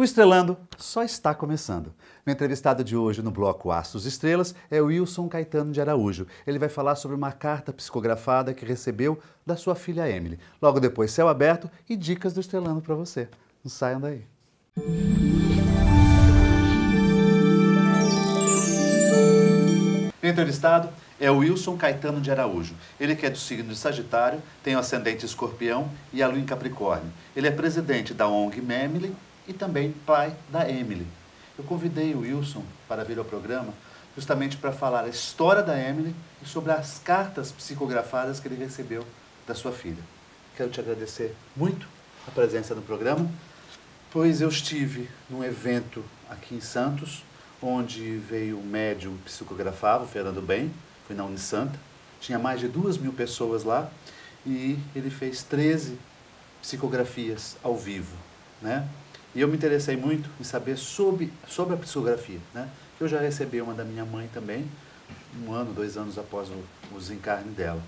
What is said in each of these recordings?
O Estrelando só está começando. O entrevistado de hoje no bloco Astros Estrelas é o Wilson Caetano de Araújo. Ele vai falar sobre uma carta psicografada que recebeu da sua filha Emily. Logo depois, Céu Aberto e dicas do Estrelando para você. Não saiam daí. O entrevistado é o Wilson Caetano de Araújo. Ele que é do signo de Sagitário, tem o ascendente Escorpião e a lua em Capricórnio. Ele é presidente da ONG Memily e também pai da Emily. Eu convidei o Wilson para vir ao programa justamente para falar a história da Emily e sobre as cartas psicografadas que ele recebeu da sua filha. Quero te agradecer muito a presença no programa, pois eu estive num evento aqui em Santos, onde veio um médium psicografava, o Fernando Bem, foi na Unisanta, tinha mais de 2.000 pessoas lá, e ele fez 13 psicografias ao vivo, né? E eu me interessei muito em saber sobre a psicografia, né? Eu já recebi uma da minha mãe também, 1 ano, 2 anos após o desencarne dela.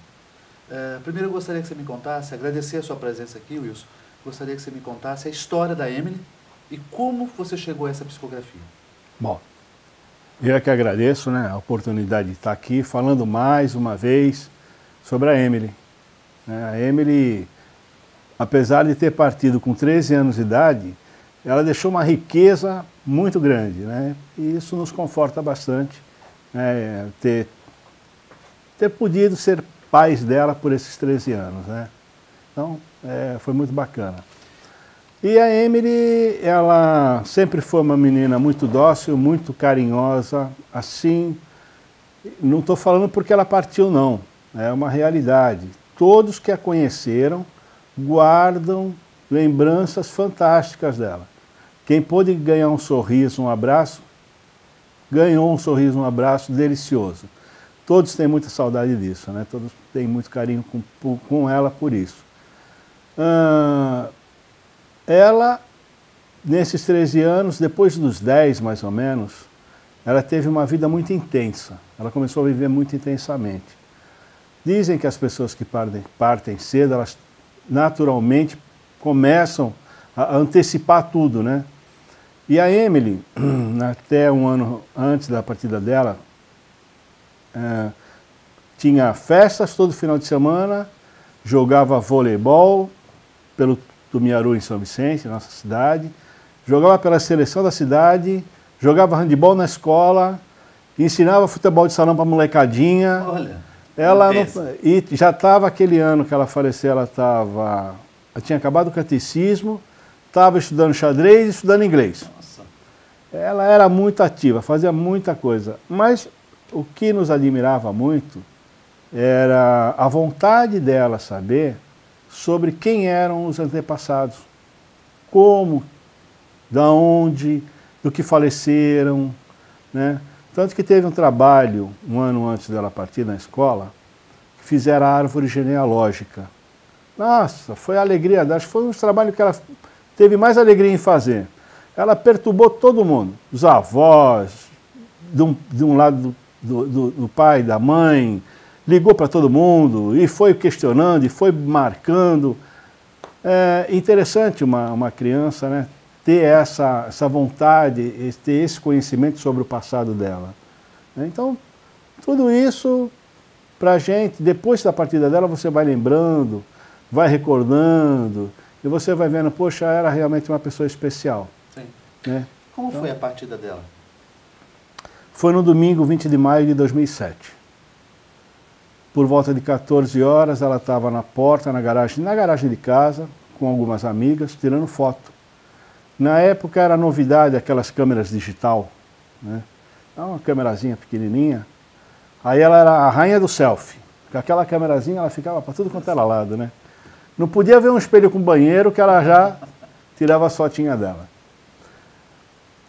Primeiro eu gostaria que você me contasse, agradecer a sua presença aqui, Wilson, gostaria que você me contasse a história da Emily e como você chegou a essa psicografia. Bom, eu é que agradeço, né, a oportunidade de estar aqui falando mais uma vez sobre a Emily. A Emily, apesar de ter partido com 13 anos de idade, ela deixou uma riqueza muito grande, né? E isso nos conforta bastante, né? Ter podido ser pais dela por esses 13 anos, né? Então, foi muito bacana. E a Emily, ela sempre foi uma menina muito dócil, muito carinhosa, assim, não estou falando porque ela partiu não, é uma realidade. Todos que a conheceram guardam lembranças fantásticas dela. Quem pôde ganhar um sorriso, um abraço, ganhou um sorriso, um abraço delicioso. Todos têm muita saudade disso, né? Todos têm muito carinho com ela por isso. Ela, nesses 13 anos, depois dos 10 mais ou menos, ela teve uma vida muito intensa. Ela começou a viver muito intensamente. Dizem que as pessoas que partem cedo, elas naturalmente começam a antecipar tudo, né? E a Emily, até 1 ano antes da partida dela, tinha festas todo final de semana, jogava voleibol pelo Tumiaru em São Vicente, nossa cidade, jogava pela seleção da cidade, jogava handebol na escola, ensinava futebol de salão para molecadinha. Olha, e já estava aquele ano que ela faleceu, ela tinha acabado o catecismo, estava estudando xadrez e estudando inglês. Nossa. Ela era muito ativa, fazia muita coisa, mas o que nos admirava muito era a vontade dela saber sobre quem eram os antepassados, como, da onde, do que faleceram, né? Tanto que teve um trabalho, 1 ano antes dela partir na escola, que fizeram a árvore genealógica. Nossa, foi a alegria dela, foi um dos trabalhos que ela teve mais alegria em fazer. Ela perturbou todo mundo, os avós, de um lado do pai, da mãe, ligou para todo mundo e foi questionando e foi marcando. É interessante uma criança, né, ter essa vontade, ter esse conhecimento sobre o passado dela. Então, tudo isso, para a gente, depois da partida dela, você vai lembrando, vai recordando, e você vai vendo, poxa, era realmente uma pessoa especial. Sim. Né? Como foi a partida dela? Foi no domingo 20 de maio de 2007. Por volta de 14 horas, ela estava na porta, na garagem de casa, com algumas amigas, tirando foto. Na época era novidade aquelas câmeras digital, né? Uma câmerazinha pequenininha. Aí ela era a rainha do selfie. Com aquela câmerazinha ela ficava para tudo quanto era lado, né? Não podia ver um espelho com banheiro que ela já tirava as fotinhas dela.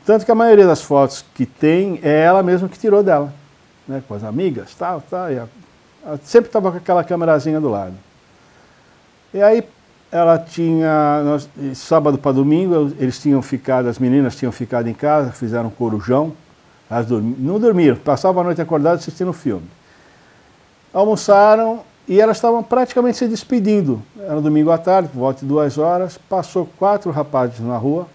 Tanto que a maioria das fotos que tem é ela mesma que tirou dela, né? Com as amigas, tal. E ela sempre estava com aquela câmerazinha do lado. E aí ela tinha, sábado para domingo, as meninas tinham ficado em casa, fizeram um corujão, elas não dormiram, passavam a noite acordadas assistindo filme. Almoçaram e elas estavam praticamente se despedindo. Era domingo à tarde, por volta de 2 horas, passou 4 rapazes na rua,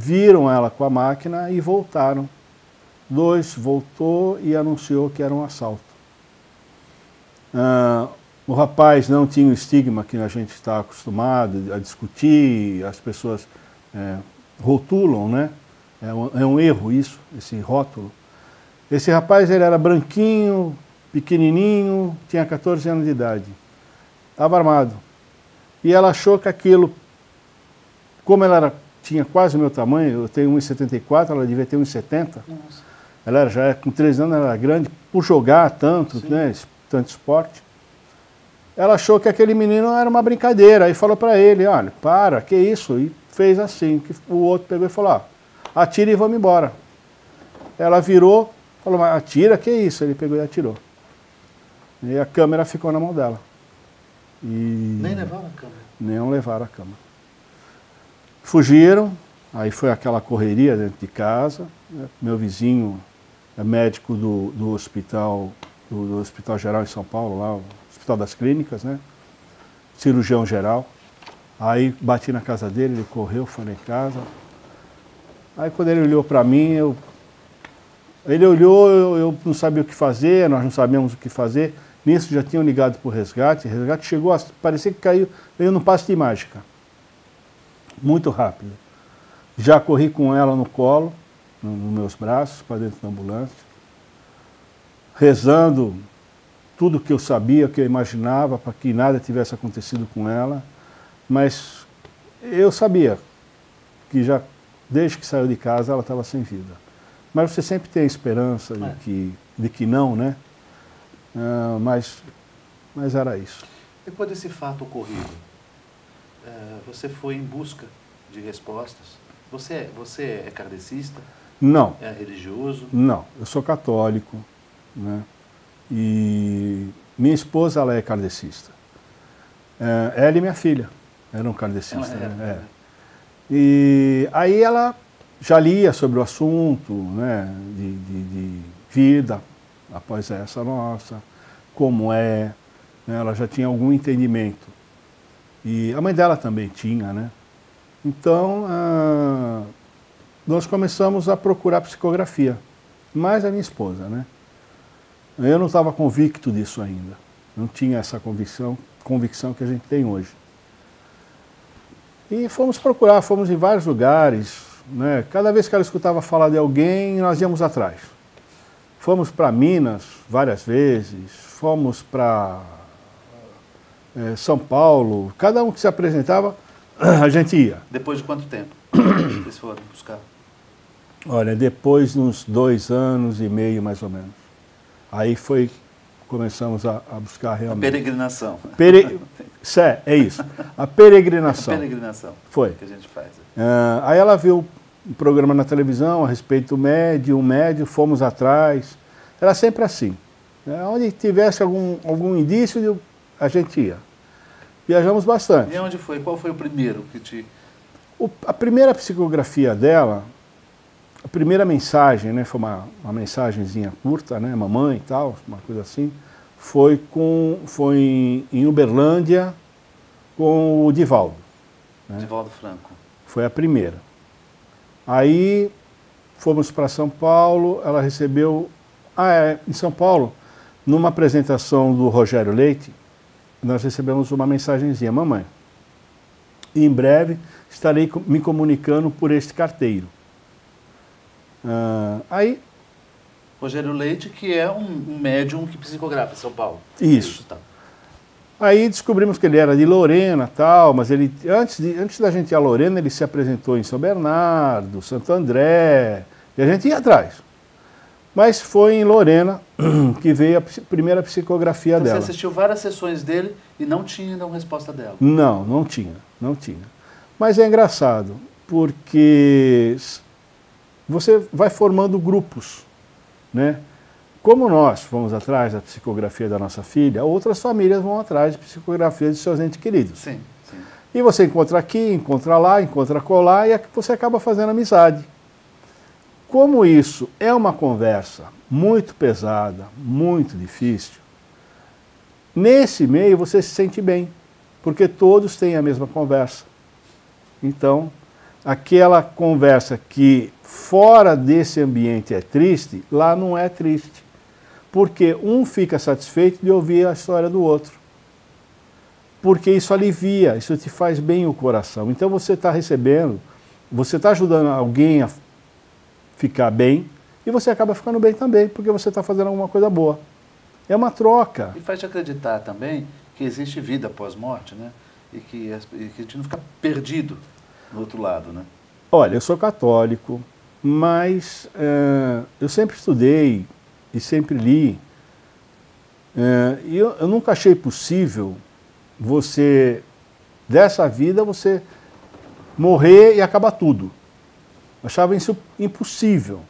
viram ela com a máquina e voltaram. 2 voltou e anunciou que era um assalto. O rapaz não tinha o estigma que a gente está acostumado a discutir, as pessoas rotulam, né? É um erro isso, esse rótulo. Esse rapaz, ele era branquinho, pequenininho, tinha 14 anos de idade. Estava armado. E ela achou que aquilo, como tinha quase o meu tamanho, eu tenho 1,74, ela devia ter 1,70. Ela já com 13 anos, ela era grande, por jogar tanto, né, tanto esporte. Ela achou que aquele menino era uma brincadeira, aí falou para ele, olha, para, que isso? E fez assim, que o outro pegou e falou, atira e vamos embora. Ela virou, falou, mas atira, que isso? Ele pegou e atirou. E a câmera ficou na mão dela. E nem levaram a câmera? Não levaram a câmera. Fugiram, aí foi aquela correria dentro de casa. Meu vizinho é médico do hospital geral em São Paulo, lá, o Hospital das Clínicas, né? Cirurgião geral. Aí bati na casa dele, ele correu, foi lá em casa. Aí quando ele olhou para mim, ele olhou, eu não sabia o que fazer, nós não sabíamos o que fazer. Nisso já tinham ligado para o resgate chegou, parecia que veio num passe de mágica. Muito rápido. Já corri com ela no colo, nos meus braços, para dentro da ambulância, rezando tudo o que eu sabia, o que eu imaginava, para que nada tivesse acontecido com ela. Mas eu sabia que já, desde que saiu de casa, ela estava sem vida. Mas você sempre tem a esperança de que não, né? Mas era isso. Depois desse fato ocorrido, você foi em busca de respostas? Você é kardecista? Não. É religioso? Não, eu sou católico, né? E minha esposa, ela é kardecista. Ela e minha filha eram kardecistas. E aí ela já lia sobre o assunto, né, de vida após essa nossa, como né, ela já tinha algum entendimento. E a mãe dela também tinha, né? Então, nós começamos a procurar psicografia, mais a minha esposa, né? Eu não estava convicto disso ainda, não tinha essa convicção que a gente tem hoje. E fomos procurar, fomos em vários lugares, né? Cada vez que ela escutava falar de alguém, nós íamos atrás. Fomos para Minas várias vezes, fomos para São Paulo, cada um que se apresentava, a gente ia. Depois de quanto tempo vocês foram buscar? Olha, depois de uns 2 anos e meio, mais ou menos. Aí começamos a buscar realmente. A peregrinação. É isso, a peregrinação. A peregrinação. Foi. Que a gente faz. Aí ela viu um programa na televisão a respeito do médium, fomos atrás. Era sempre assim. Onde tivesse algum indício, a gente ia. Viajamos bastante. E onde foi? Qual foi o primeiro que te... A primeira psicografia dela, a primeira mensagem, né, foi uma mensagenzinha curta, né, mamãe e tal, uma coisa assim, foi em Uberlândia com o Divaldo. Né? Divaldo Franco. Foi a primeira. Aí fomos para São Paulo, ela recebeu... em São Paulo, numa apresentação do Rogério Leite, nós recebemos uma mensagenzinha, mamãe, em breve estarei me comunicando por este carteiro. Aí... Rogério Leite, que é um médium que psicografa em São Paulo. Isso. Tá. Aí descobrimos que ele era de Lorena, tal, mas ele antes da gente ir a Lorena, ele se apresentou em São Bernardo, Santo André, e a gente ia atrás. Mas foi em Lorena que veio a primeira psicografia dela. Você assistiu várias sessões dele e não tinha ainda uma resposta dela? Não tinha. Mas é engraçado, porque você vai formando grupos, né? Como nós fomos atrás da psicografia da nossa filha, outras famílias vão atrás de psicografia de seus entes queridos. Sim. E você encontra aqui, encontra lá, encontra colar, e você acaba fazendo amizade. Como isso é uma conversa muito pesada, muito difícil, nesse meio você se sente bem, porque todos têm a mesma conversa. Então, aquela conversa que fora desse ambiente é triste, lá não é triste. Porque um fica satisfeito de ouvir a história do outro. Porque isso alivia, isso te faz bem o coração. Então você está recebendo, você está ajudando alguém a ficar bem e você acaba ficando bem também, porque você está fazendo alguma coisa boa. É uma troca. E faz te acreditar também que existe vida após morte, né? E que a gente não fica perdido no outro lado, né? Olha, eu sou católico, mas eu sempre estudei e sempre li. E eu nunca achei possível você, dessa vida, você morrer e acabar tudo. Eu achava isso impossível.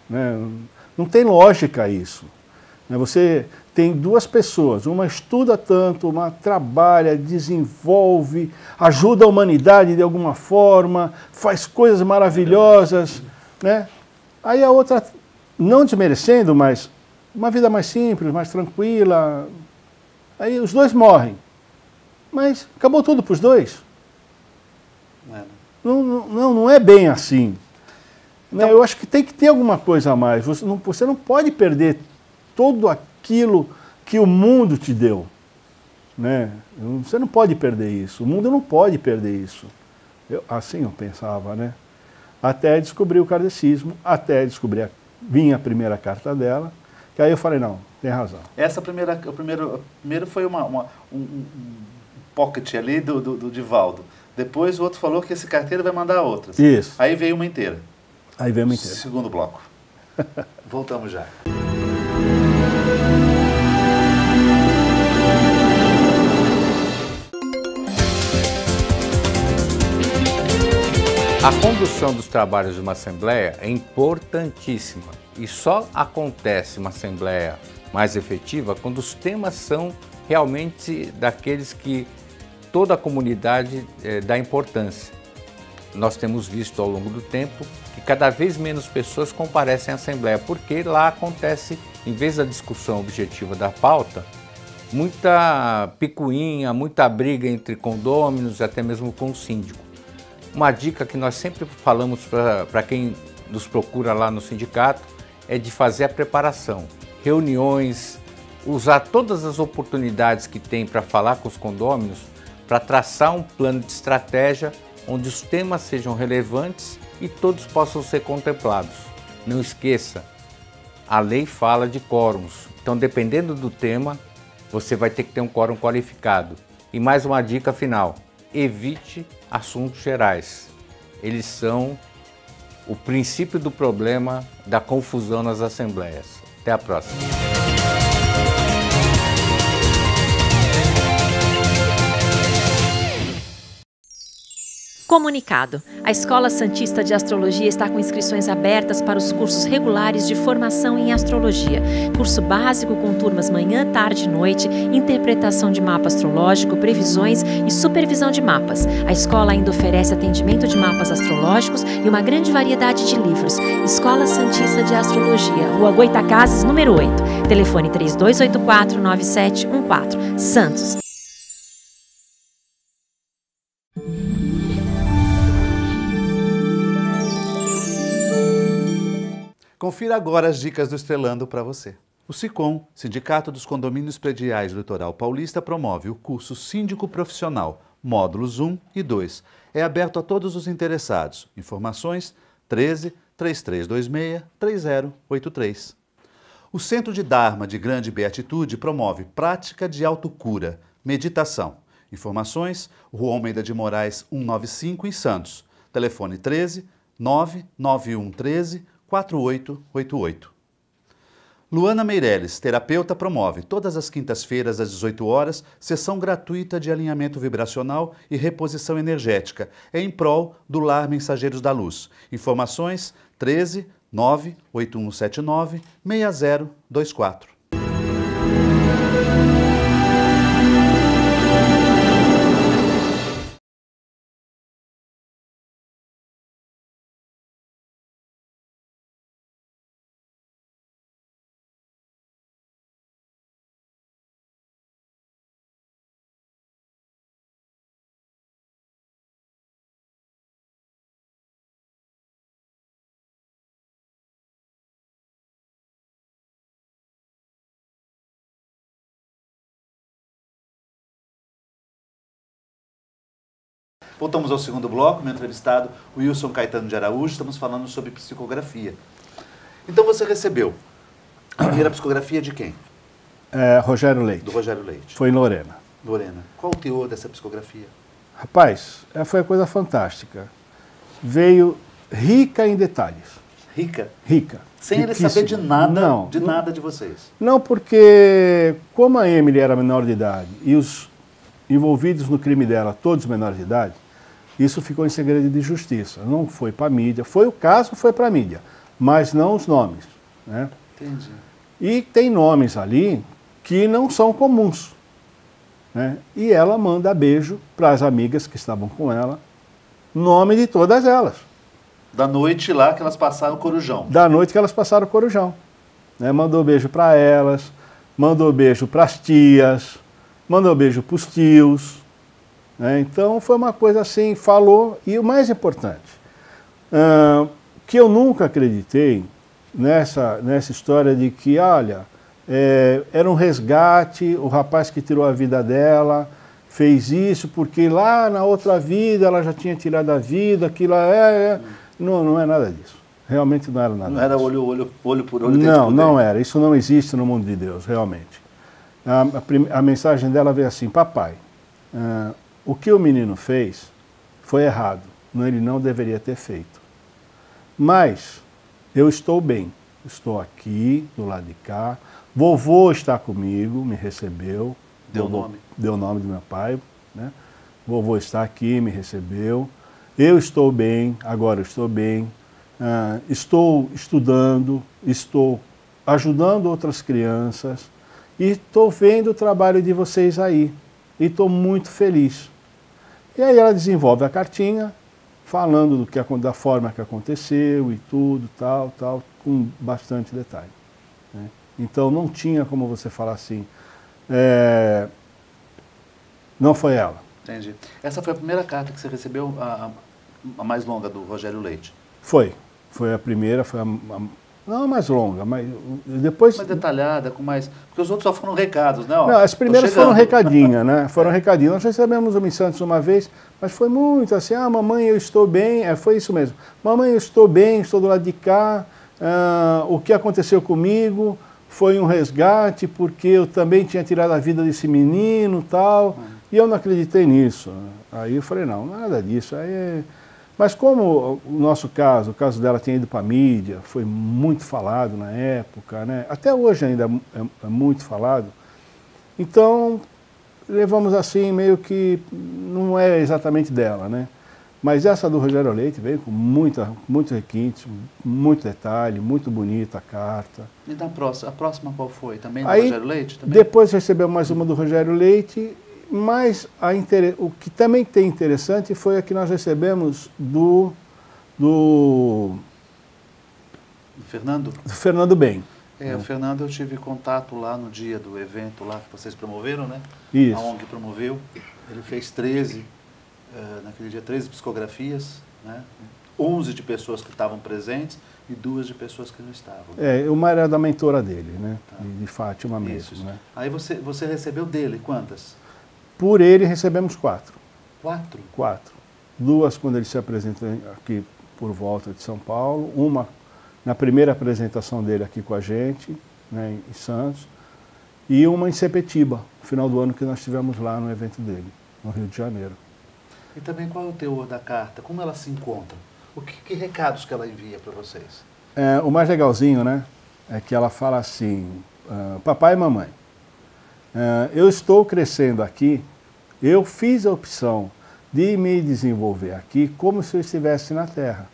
Né? Não tem lógica isso. Você tem duas pessoas, uma estuda tanto, uma trabalha, desenvolve, ajuda a humanidade de alguma forma, faz coisas maravilhosas, né? Aí a outra, não desmerecendo, mas uma vida mais simples, mais tranquila. Aí os dois morrem. Mas acabou tudo para os dois. Não é bem assim. Então, eu acho que tem que ter alguma coisa a mais. Você não pode perder tudo aquilo que o mundo te deu. Né? Você não pode perder isso. O mundo não pode perder isso. Assim eu pensava, né? Até descobrir o kardecismo, até descobrir a primeira carta dela, que aí eu falei, não, tem razão. Essa primeiro foi um pocket ali do Divaldo. Depois o outro falou que esse carteiro vai mandar outras. Isso. Aí veio uma inteira. Aí veio uma inteira. Segundo bloco. Voltamos já. A condução dos trabalhos de uma Assembleia é importantíssima e só acontece uma Assembleia mais efetiva quando os temas são realmente daqueles que toda a comunidade dá importância. Nós temos visto ao longo do tempo que cada vez menos pessoas comparecem à Assembleia, porque lá acontece, em vez da discussão objetiva da pauta, muita picuinha, muita briga entre condôminos, até mesmo com o síndico. Uma dica que nós sempre falamos para quem nos procura lá no sindicato é de fazer a preparação, reuniões, usar todas as oportunidades que tem para falar com os condôminos, para traçar um plano de estratégia onde os temas sejam relevantes e todos possam ser contemplados. Não esqueça, a lei fala de quórums, então dependendo do tema, você vai ter que ter um quórum qualificado. E mais uma dica final, evite assuntos gerais. Eles são o princípio do problema da confusão nas assembleias. Até a próxima. Comunicado. A Escola Santista de Astrologia está com inscrições abertas para os cursos regulares de formação em astrologia. Curso básico com turmas manhã, tarde e noite, interpretação de mapa astrológico, previsões e supervisão de mapas. A escola ainda oferece atendimento de mapas astrológicos e uma grande variedade de livros. Escola Santista de Astrologia, Rua Goitacazes, número 8. Telefone 3284-9714. Santos. Confira agora as dicas do Estrelando para você. O SICOM, Sindicato dos Condomínios Prediais do Litoral Paulista, promove o curso Síndico Profissional, módulos 1 e 2. É aberto a todos os interessados. Informações 13 3326 3083. O Centro de Dharma de Grande Beatitude promove prática de autocura, meditação. Informações, Rua Almeida de Moraes 195 em Santos. Telefone 13 99113 4888. Luana Meireles, terapeuta, promove todas as quintas-feiras às 18 horas sessão gratuita de alinhamento vibracional e reposição energética em prol do Lar Mensageiros da Luz. Informações 13 98179 6024. Voltamos ao segundo bloco, meu entrevistado, Wilson Caetano de Araújo, estamos falando sobre psicografia. Então você recebeu a primeira psicografia de quem? Rogério Leite. Do Rogério Leite. Foi em Lorena. Lorena, qual o teor dessa psicografia? Rapaz, foi uma coisa fantástica. Veio rica em detalhes. Rica? Rica. Sem ele saber de nada, nada de vocês? Não, porque como a Emily era menor de idade e os envolvidos no crime dela, todos menores de idade, isso ficou em segredo de justiça. Não foi para a mídia. Foi o caso, foi para a mídia, mas não os nomes. Né? Entendi. E tem nomes ali que não são comuns. Né? E ela manda beijo para as amigas que estavam com ela, nome de todas elas. Da noite lá que elas passaram o Corujão. Da noite que elas passaram o Corujão. Né? Mandou beijo para elas, mandou beijo para as tias, mandou beijo para os tios. Né? Então foi uma coisa assim, falou. E o mais importante, que eu nunca acreditei nessa história de que, olha, era um resgate, o rapaz que tirou a vida dela fez isso porque lá na outra vida ela já tinha tirado a vida, aquilo não é nada disso. Realmente não era nada disso. Não era olho por olho? Não era. Isso não existe no mundo de Deus, realmente. A mensagem dela veio assim: papai, o que o menino fez foi errado, ele não deveria ter feito. Mas eu estou bem, estou aqui, do lado de cá, vovô está comigo, me recebeu. Deu o nome do meu pai, né? Vovô está aqui, me recebeu. Eu estou bem, agora eu estou bem. Estou estudando, estou ajudando outras crianças e estou vendo o trabalho de vocês aí. E estou muito feliz. E aí ela desenvolve a cartinha, falando da forma que aconteceu e tudo, tal, com bastante detalhe. Né? Então não tinha como você falar assim, não foi ela. Entendi. Essa foi a primeira carta que você recebeu, a mais longa, do Rogério Leite? Foi a primeira, não a mais longa, mas depois... Mais detalhada, com mais... Porque os outros só foram recados, né? Não, as primeiras foram recadinha, né? Foram recadinhas. Nós recebemos uma em Santos uma vez, mas foi muito assim, mamãe, eu estou bem, foi isso mesmo. Mamãe, eu estou bem, estou do lado de cá, o que aconteceu comigo foi um resgate, porque eu também tinha tirado a vida desse menino e tal, e eu não acreditei nisso. Aí eu falei, não, nada disso. Mas como o nosso caso, o caso dela tinha ido para a mídia, foi muito falado na época, né? Até hoje ainda é muito falado, então levamos assim, meio que não é exatamente dela, né? Mas essa do Rogério Leite veio com muito requinte, muito detalhe, muito bonita a carta. E a próxima qual foi? Também do Rogério Leite? Também? Depois recebemos mais uma do Rogério Leite, mas o que também tem interessante foi a que nós recebemos do Fernando? Do Fernando Bem. O Fernando, eu tive contato lá no dia do evento lá que vocês promoveram, né? Isso. A ONG promoveu. Ele fez 13, naquele dia, 13 psicografias, né? 11 de pessoas que estavam presentes e 2 de pessoas que não estavam. Uma era da mentora dele, né? Tá. De Fátima mesmo. Isso. Né? Aí você recebeu dele quantas? Por ele recebemos 4. 4? 4. 2 quando ele se apresentou aqui por volta de São Paulo, uma na primeira apresentação dele aqui com a gente, né, em Santos, e uma em Sepetiba, no final do ano que nós estivemos lá no evento dele, no Rio de Janeiro. E também qual é o teor da carta? Como ela se encontra? Que recados que ela envia para vocês? O mais legalzinho, né, é que ela fala assim, papai e mamãe, eu estou crescendo aqui, eu fiz a opção de me desenvolver aqui como se eu estivesse na Terra.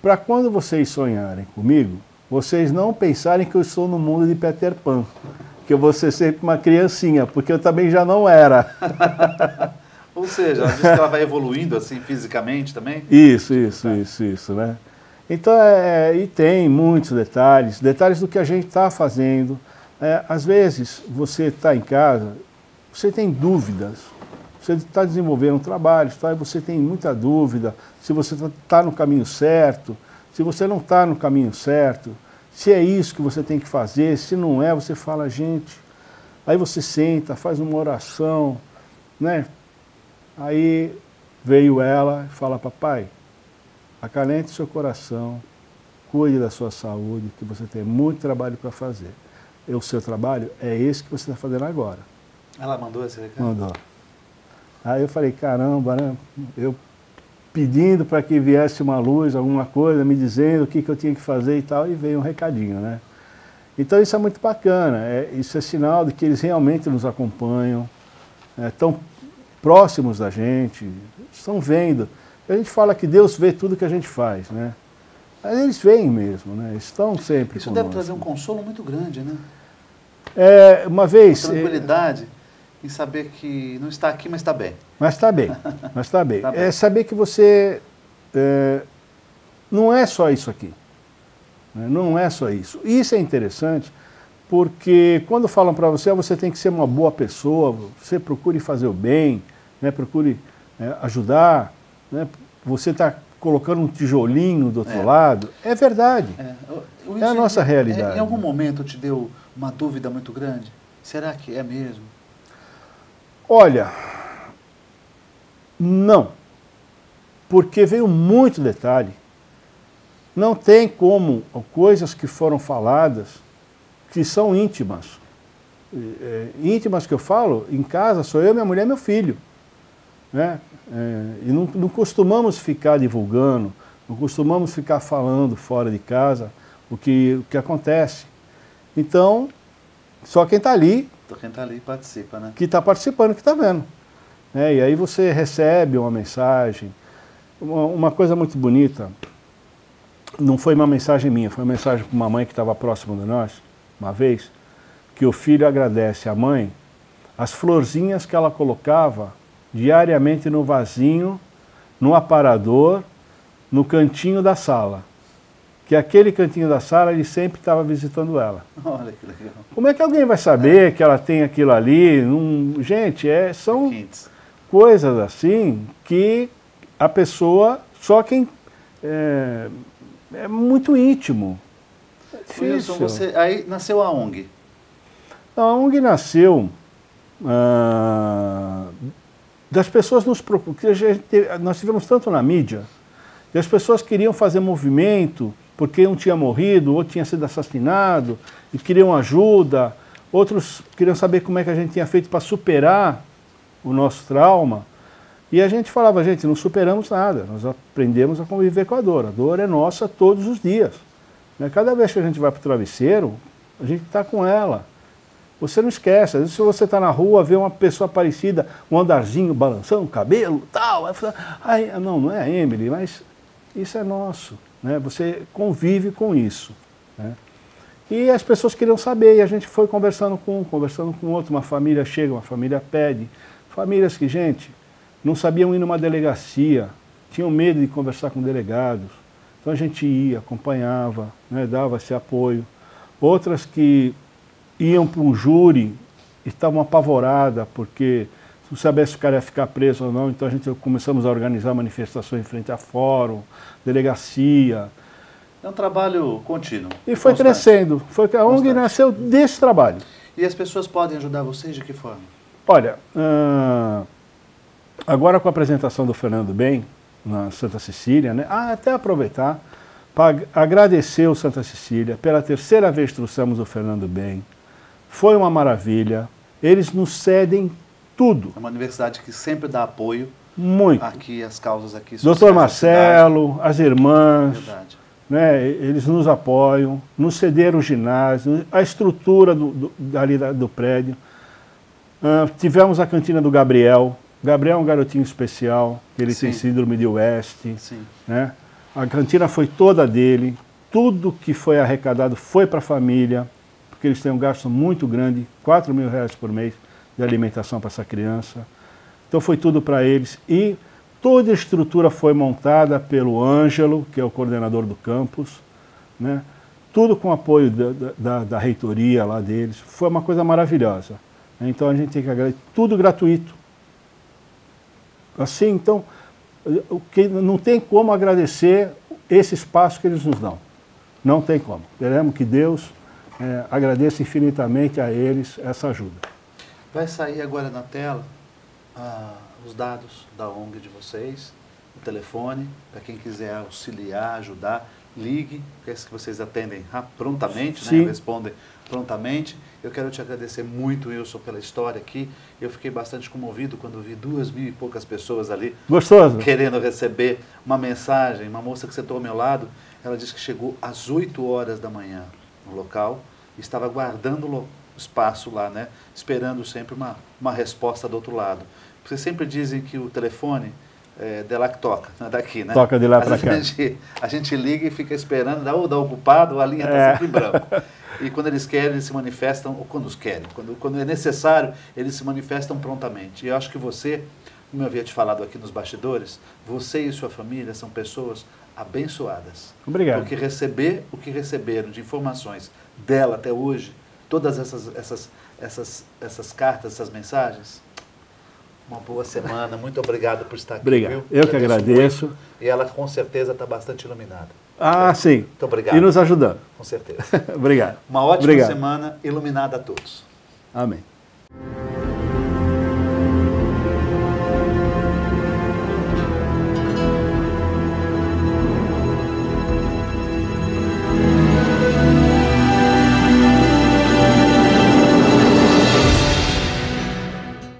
Para quando vocês sonharem comigo, vocês não pensarem que eu estou no mundo de Peter Pan, que eu vou ser sempre uma criancinha, porque eu também já não era. Ou seja, ela diz que ela vai evoluindo assim fisicamente também? Isso, né? Então, e tem muitos detalhes do que a gente está fazendo. Às vezes, você está em casa, você tem dúvidas, você está desenvolvendo um trabalho, e você tem muita dúvida se você está no caminho certo, se você não está no caminho certo, se é isso que você tem que fazer, se não é, você fala, gente, aí você senta, faz uma oração, né? Aí veio ela e fala, papai, acalente seu coração, cuide da sua saúde, que você tem muito trabalho para fazer. E o seu trabalho é esse que você está fazendo agora. Ela mandou esse recado? Mandou. Aí eu falei, caramba, né? Eu pedindo para que viesse uma luz, alguma coisa, me dizendo o que eu tinha que fazer e tal, e veio um recadinho, né? Então isso é muito bacana, isso é sinal de que eles realmente nos acompanham, estão próximos da gente, estão vendo. A gente fala que Deus vê tudo que a gente faz, né? Mas eles veem mesmo, né? Estão sempre Isso conosco. deve trazer um consolo muito grande, né? Uma vez... Uma tranquilidade em saber que não está aqui, mas está bem. Mas está bem, mas está bem. Tá bem. É saber que você não é só isso aqui. Né? Não é só isso. Isso é interessante porque quando falam para você, você tem que ser uma boa pessoa, você procure fazer o bem, né? Procure ajudar, né? Você está colocando um tijolinho do outro lado. É verdade. É a nossa realidade. Em algum momento te deu uma dúvida muito grande? Será que é mesmo? Olha, não. Porque veio muito detalhe. Não tem como coisas que foram faladas que são íntimas. Íntimas que eu falo, em casa sou eu, minha mulher e meu filho. Né? E não costumamos ficar divulgando, não costumamos ficar falando fora de casa o que acontece. Então, só quem está ali... Só quem está ali participa, né? Que está participando, que está vendo. E aí você recebe uma mensagem, uma coisa muito bonita, não foi uma mensagem minha, foi uma mensagem para uma mãe que estava próxima de nós, uma vez, que o filho agradece à mãe as florzinhas que ela colocava diariamente no vasinho, no aparador, no cantinho da sala. Que aquele cantinho da sala ele sempre estava visitando ela. Olha que legal. Como é que alguém vai saber que ela tem aquilo ali? Gente, são coisas assim que a pessoa, só quem é muito íntimo. É difícil. Wilson, aí nasceu a ONG. A ONG nasceu das pessoas nos procuram, nós tivemos tanto na mídia, e as pessoas queriam fazer movimento porque um tinha morrido, outro tinha sido assassinado, e queriam ajuda, outros queriam saber como é que a gente tinha feito para superar o nosso trauma. E a gente falava, gente, não superamos nada, nós aprendemos a conviver com a dor é nossa todos os dias. Né? Cada vez que a gente vai para o travesseiro, a gente está com ela. Você não esquece, às vezes se você está na rua, vê uma pessoa parecida, um andarzinho balançando o cabelo, tal, aí você fala, não é a Emily, mas isso é nosso. Né? Você convive com isso. Né? E as pessoas queriam saber, e a gente foi conversando com um, conversando com outro, uma família chega, uma família pede. Famílias que, gente, não sabiam ir numa delegacia, tinham medo de conversar com delegados. Então a gente ia, acompanhava, né, dava esse apoio. Outras que iam para um júri e estavam apavoradas, porque não sabia se o cara ia ficar preso ou não, então a gente começamos a organizar manifestações em frente a fórum, delegacia. É um trabalho contínuo. E foi crescendo. A ONG nasceu desse trabalho. E as pessoas podem ajudar vocês de que forma? Olha, agora com a apresentação do Fernando Bem, na Santa Cecília, né? Até aproveitar para agradecer o Santa Cecília. Pela terceira vez trouxemos o Fernando Bem. Foi uma maravilha. Eles nos cedem tudo. É uma universidade que sempre dá apoio. Muito. Aqui, as causas aqui. Doutor Marcelo, as irmãs. Verdade. Né, eles nos apoiam, nos cederam o ginásio, a estrutura ali do prédio. Tivemos a cantina do Gabriel. Gabriel é um garotinho especial, ele tem síndrome de West. Né? A cantina foi toda dele, tudo que foi arrecadado foi para a família, porque eles têm um gasto muito grande, R$4 mil por mês de alimentação para essa criança. Então foi tudo para eles. E toda a estrutura foi montada pelo Ângelo, que é o coordenador do campus, né? Tudo com apoio da reitoria lá deles. Foi uma coisa maravilhosa. Então a gente tem que agradecer, tudo gratuito. Assim, então, não tem como agradecer esse espaço que eles nos dão. Não tem como. Queremos que Deus agradeça infinitamente a eles essa ajuda. Vai sair agora na tela os dados da ONG de vocês, o telefone, para quem quiser auxiliar, ajudar, ligue, que vocês atendem prontamente, né? Respondem prontamente. Eu quero te agradecer muito, Wilson, pela história aqui. Eu fiquei bastante comovido quando vi 2.000 e poucas pessoas ali. Gostoso. Querendo receber uma mensagem. Uma moça que sentou ao meu lado, ela disse que chegou às 8 horas da manhã no local e estava aguardando o espaço lá, né? Esperando sempre uma resposta do outro lado. Vocês sempre dizem que o telefone de lá que toca, não é daqui, né? Toca de lá para cá. A gente liga e fica esperando, dá ocupado, a linha está sempre em branco. E quando eles querem, eles se manifestam, ou quando os querem, quando é necessário, eles se manifestam prontamente. E eu acho que você, como eu havia te falado aqui nos bastidores, você e sua família são pessoas abençoadas. Obrigado. Porque receber o que receberam de informações dela até hoje, todas essas cartas, essas mensagens, uma boa semana, muito obrigado por estar aqui. Obrigado. Viu? Eu que agradeço. Muito, e ela com certeza está bastante iluminada. Sim. Muito obrigado. E nos ajudando. Com certeza. Obrigado. Uma ótima semana iluminada a todos. Amém.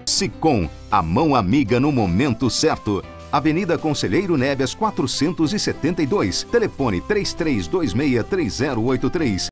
Sicom, a mão amiga no momento certo. Avenida Conselheiro Neves 472, telefone 33263083.